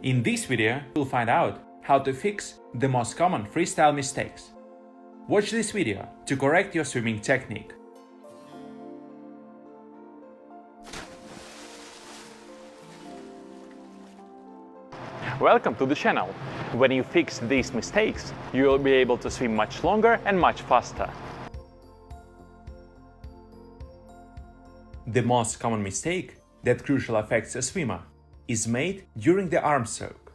In this video, you'll find out how to fix the most common freestyle mistakes. Watch this video to correct your swimming technique. Welcome to the channel. When you fix these mistakes, you will be able to swim much longer and much faster. The most common mistake that crucially affects a swimmer is made during the arm stroke.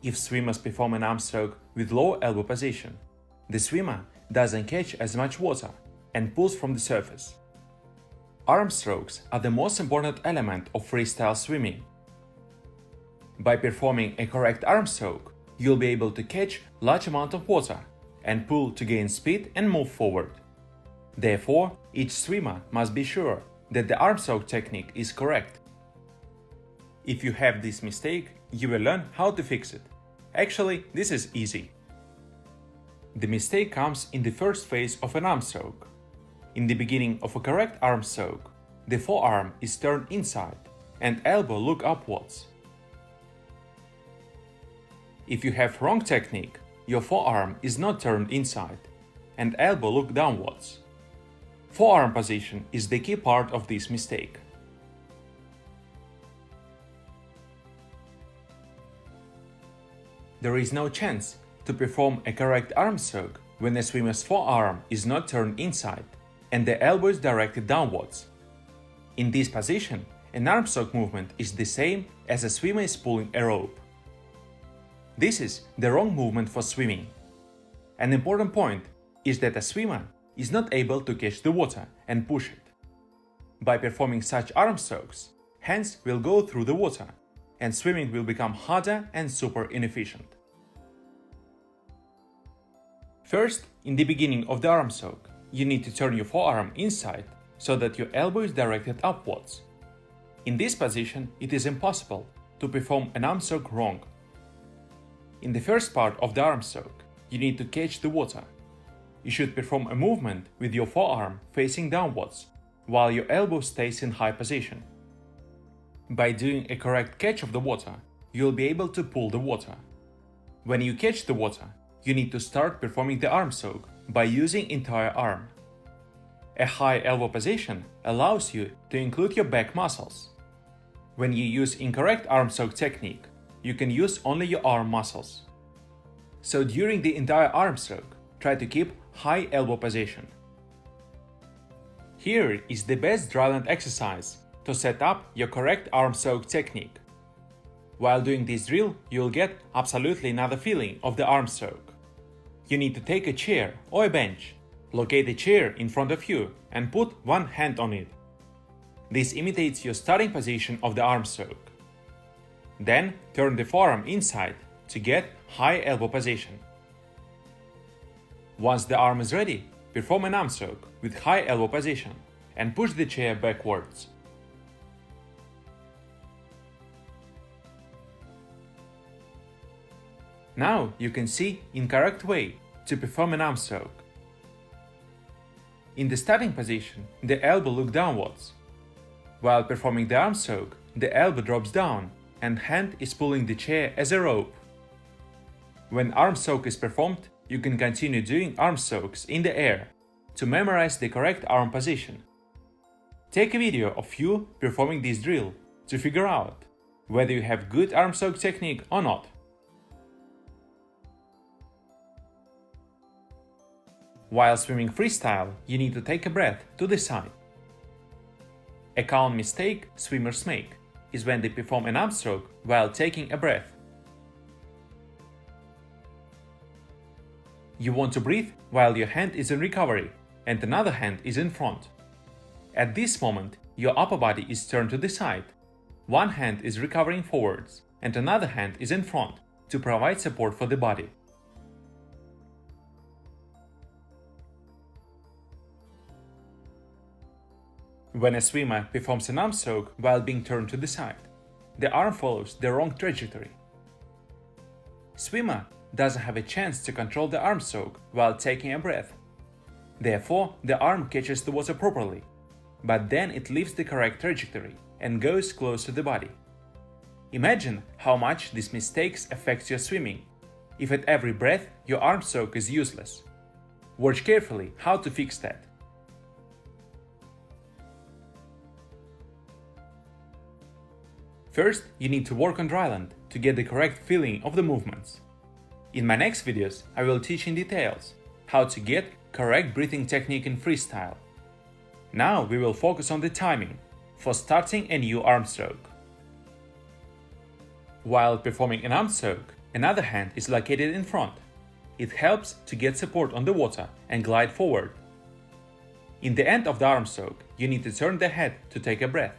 If swimmers perform an arm stroke with low elbow position, the swimmer doesn't catch as much water and pulls from the surface. Arm strokes are the most important element of freestyle swimming. By performing a correct arm stroke, you'll be able to catch large amount of water and pull to gain speed and move forward. Therefore, each swimmer must be sure that the arm stroke technique is correct. If you have this mistake, you will learn how to fix it. Actually, this is easy. The mistake comes in the first phase of an arm stroke. In the beginning of a correct arm stroke, the forearm is turned inside and elbow look upwards. If you have wrong technique, your forearm is not turned inside and elbow look downwards. Forearm position is the key part of this mistake. There is no chance to perform a correct arm stroke when a swimmer's forearm is not turned inside and the elbow is directed downwards. In this position, an arm stroke movement is the same as a swimmer is pulling a rope. This is the wrong movement for swimming. An important point is that a swimmer is not able to catch the water and push it. By performing such arm strokes, hands will go through the water and swimming will become harder and super inefficient. First, in the beginning of the arm stroke, you need to turn your forearm inside so that your elbow is directed upwards. In this position, it is impossible to perform an arm stroke wrong. In the first part of the arm stroke, you need to catch the water. You should perform a movement with your forearm facing downwards, while your elbow stays in high position. By doing a correct catch of the water, you'll be able to pull the water. When you catch the water, you need to start performing the arm stroke by using entire arm. A high elbow position allows you to include your back muscles. When you use incorrect arm stroke technique, you can use only your arm muscles. So during the entire arm stroke, try to keep high elbow position. Here is the best dryland exercise to set up your correct arm stroke technique. While doing this drill, you'll get absolutely another feeling of the arm stroke. You need to take a chair or a bench, locate a chair in front of you and put one hand on it. This imitates your starting position of the arm stroke. Then turn the forearm inside to get high elbow position. Once the arm is ready, perform an arm stroke with high elbow position and push the chair backwards. Now you can see incorrect way to perform an arm stroke. In the starting position, the elbow looks downwards. While performing the arm stroke, the elbow drops down and hand is pulling the chair as a rope. When arm stroke is performed, you can continue doing arm strokes in the air to memorize the correct arm position. Take a video of you performing this drill to figure out whether you have good arm stroke technique or not. While swimming freestyle, you need to take a breath to the side. A common mistake swimmers make is when they perform an arm stroke while taking a breath. You want to breathe while your hand is in recovery and another hand is in front. At this moment, your upper body is turned to the side. One hand is recovering forwards and another hand is in front to provide support for the body. When a swimmer performs an arm stroke while being turned to the side, the arm follows the wrong trajectory. Swimmer doesn't have a chance to control the arm stroke while taking a breath. Therefore, the arm catches the water properly, but then it leaves the correct trajectory and goes close to the body. Imagine how much these mistakes affect your swimming. If at every breath your arm stroke is useless. Watch carefully how to fix that. First, you need to work on dryland to get the correct feeling of the movements. In my next videos, I will teach in details how to get correct breathing technique in freestyle. Now we will focus on the timing for starting a new arm stroke. While performing an arm stroke, another hand is located in front. It helps to get support on the water and glide forward. In the end of the arm stroke, you need to turn the head to take a breath.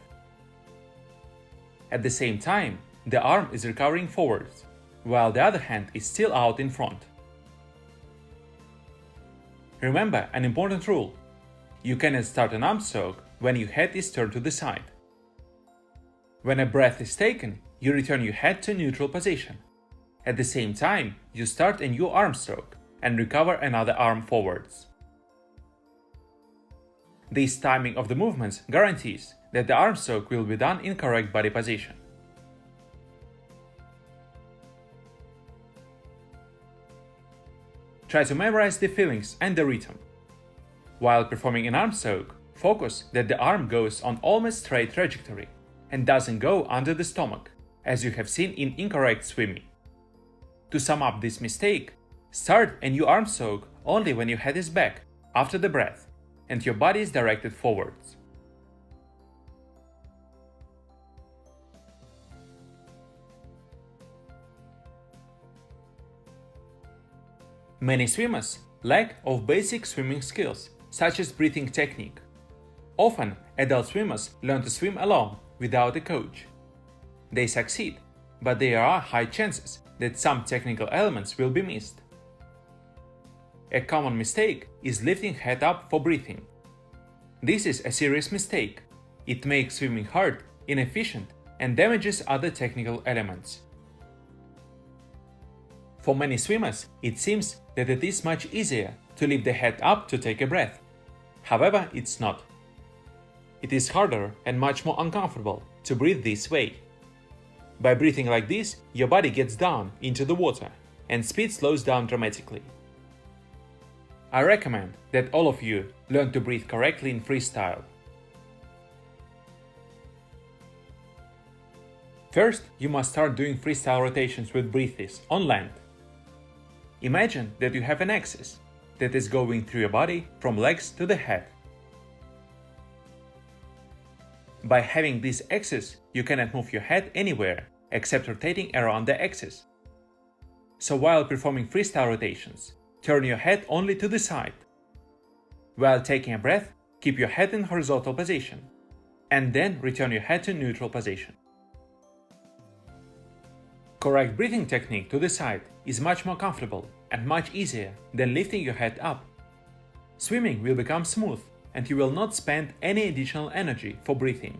At the same time, the arm is recovering forwards, while the other hand is still out in front. Remember an important rule. You cannot start an arm stroke when your head is turned to the side. When a breath is taken, you return your head to neutral position. At the same time, you start a new arm stroke and recover another arm forwards. This timing of the movements guarantees that the arm stroke will be done in correct body position. Try to memorize the feelings and the rhythm. While performing an arm stroke, focus that the arm goes on almost straight trajectory and doesn't go under the stomach, as you have seen in incorrect swimming. To sum up this mistake, start a new arm stroke only when your head is back after the breath and your body is directed forwards. Many swimmers lack of basic swimming skills, such as breathing technique. Often, adult swimmers learn to swim alone without a coach. They succeed, but there are high chances that some technical elements will be missed. A common mistake is lifting head up for breathing. This is a serious mistake. It makes swimming hard, inefficient, and damages other technical elements. For many swimmers, it seems that it is much easier to lift the head up to take a breath. However, it's not. It is harder and much more uncomfortable to breathe this way. By breathing like this, your body gets down into the water and speed slows down dramatically. I recommend that all of you learn to breathe correctly in freestyle. First, you must start doing freestyle rotations with breathes on land. Imagine that you have an axis that is going through your body from legs to the head. By having this axis, you cannot move your head anywhere except rotating around the axis. So while performing freestyle rotations, turn your head only to the side. While taking a breath, keep your head in horizontal position, and then return your head to neutral position. Correct breathing technique to the side is much more comfortable and much easier than lifting your head up. Swimming will become smooth and you will not spend any additional energy for breathing.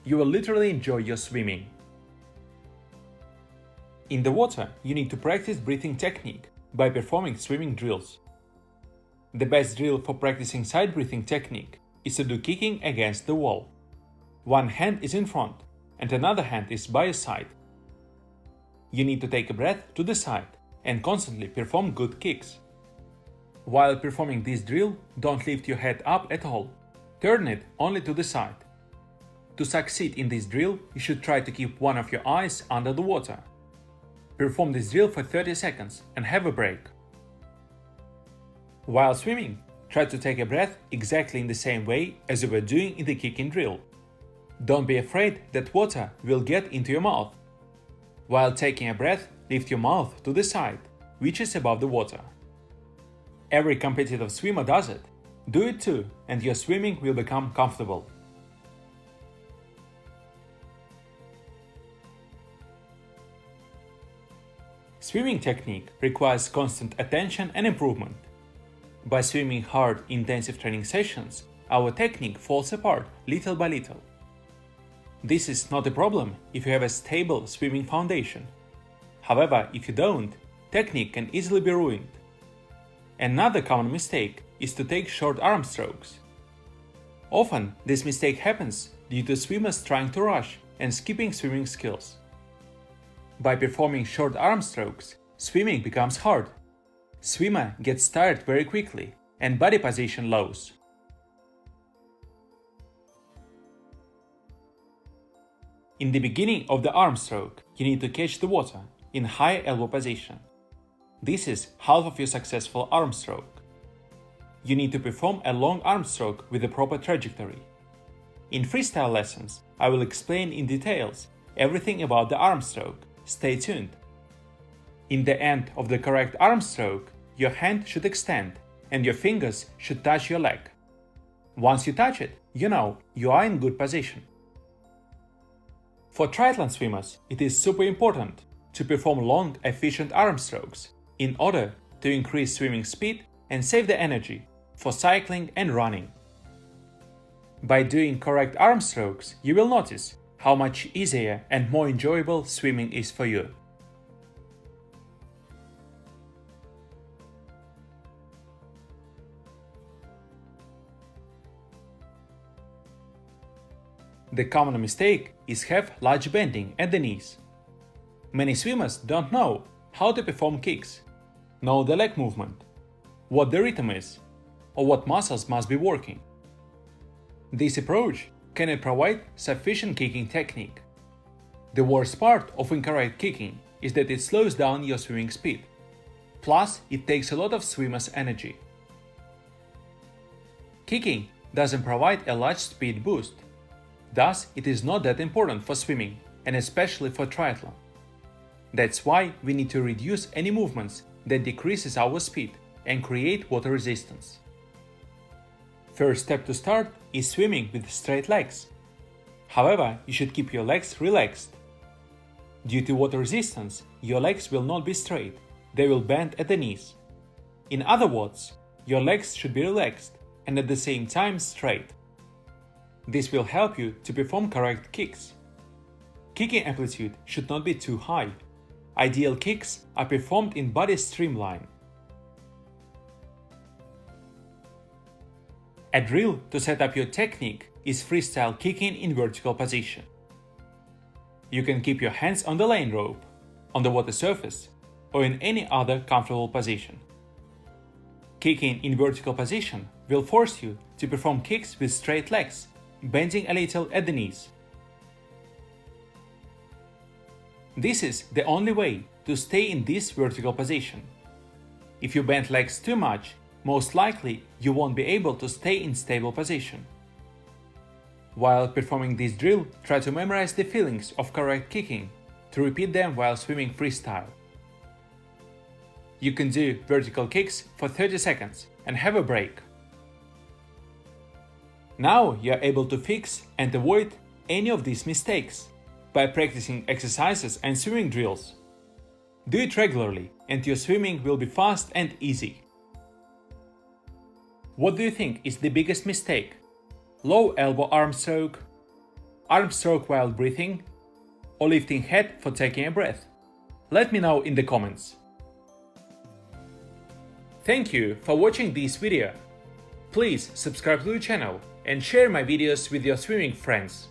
You will literally enjoy your swimming. In the water, you need to practice breathing technique by performing swimming drills. The best drill for practicing side breathing technique is to do kicking against the wall. One hand is in front and another hand is by your side. You need to take a breath to the side and constantly perform good kicks. While performing this drill, don't lift your head up at all. Turn it only to the side. To succeed in this drill, you should try to keep one of your eyes under the water. Perform this drill for 30 seconds and have a break. While swimming, try to take a breath exactly in the same way as you were doing in the kicking drill. Don't be afraid that water will get into your mouth. While taking a breath, lift your mouth to the side, which is above the water. Every competitive swimmer does it. Do it too, and your swimming will become comfortable. Swimming technique requires constant attention and improvement. By swimming hard, intensive training sessions, our technique falls apart little by little. This is not a problem if you have a stable swimming foundation. However, if you don't, technique can easily be ruined. Another common mistake is to take short arm strokes. Often, this mistake happens due to swimmers trying to rush and skipping swimming skills. By performing short arm strokes, swimming becomes hard. Swimmer gets tired very quickly and body position lowers. In the beginning of the arm stroke, you need to catch the water in high elbow position. This is half of your successful arm stroke. You need to perform a long arm stroke with a proper trajectory. In freestyle lessons, I will explain in details everything about the arm stroke. Stay tuned. In the end of the correct arm stroke, your hand should extend and your fingers should touch your leg. Once you touch it, you know you are in good position. For triathlon swimmers, it is super important to perform long, efficient arm strokes in order to increase swimming speed and save the energy for cycling and running. By doing correct arm strokes, you will notice how much easier and more enjoyable swimming is for you. The common mistake is have large bending at the knees. Many swimmers don't know how to perform kicks, know the leg movement, what the rhythm is, or what muscles must be working. This approach cannot provide sufficient kicking technique. The worst part of incorrect kicking is that it slows down your swimming speed. Plus, it takes a lot of swimmer's energy. Kicking doesn't provide a large speed boost. Thus, it is not that important for swimming, and especially for triathlon. That's why we need to reduce any movements that decreases our speed and create water resistance. First step to start is swimming with straight legs. However, you should keep your legs relaxed. Due to water resistance, your legs will not be straight, they will bend at the knees. In other words, your legs should be relaxed and at the same time straight. This will help you to perform correct kicks. Kicking amplitude should not be too high. Ideal kicks are performed in body streamline. A drill to set up your technique is freestyle kicking in vertical position. You can keep your hands on the lane rope, on the water surface, or in any other comfortable position. Kicking in vertical position will force you to perform kicks with straight legs, bending a little at the knees. This is the only way to stay in this vertical position. If you bend legs too much, most likely you won't be able to stay in stable position. While performing this drill, try to memorize the feelings of correct kicking to repeat them while swimming freestyle. You can do vertical kicks for 30 seconds and have a break. Now you are able to fix and avoid any of these mistakes by practicing exercises and swimming drills. Do it regularly and your swimming will be fast and easy. What do you think is the biggest mistake? Low elbow arm stroke while breathing, or lifting head for taking a breath? Let me know in the comments. Thank you for watching this video. Please subscribe to the channel and share my videos with your swimming friends.